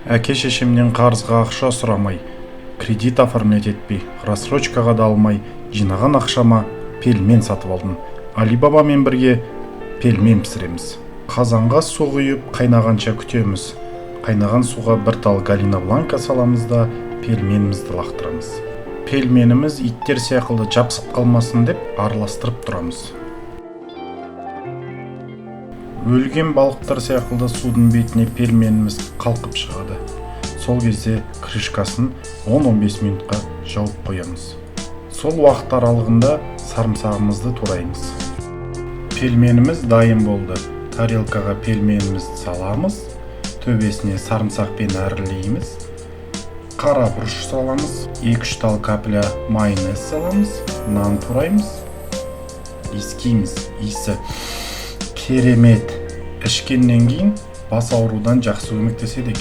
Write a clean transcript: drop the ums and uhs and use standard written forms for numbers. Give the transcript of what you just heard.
Әке-шешемнен қарызға ақша сұрамай, кредит оформлять етпей, рассрочкаға да алмай, жинаған ақшама пельмен сатып алдым. Алибабамен бірге пельмен пісіреміз. Қазанға су құйып, қайнағанша күтеміз. Қайнаған суға бір тал галина бланка саламыз да пельменімізді лақтырамыз. Пельменіміз иттер сияқты жапсып қалмасын деп араластырып тұрамыз. Өлген балықтар сияқты судың бетіне пельменіміз қалқып шығады. Сол кезде крышкасын 10-15 минутқа жауып қоямыз. Сол уақыт аралығында сарымсағымызды тураймыз. Пельменіміз дайын болды. Тарелкаға пельменімізді саламыз, төбесіне сарымсақпен әрлейміз. Қара бұрыш саламыз, 2-3 тал капля майонез саламыз, нан тураймыз. Иіскейміз, иісі керемет. Ішкеннен кейін бас аурудан жақсы көмектеседі екен.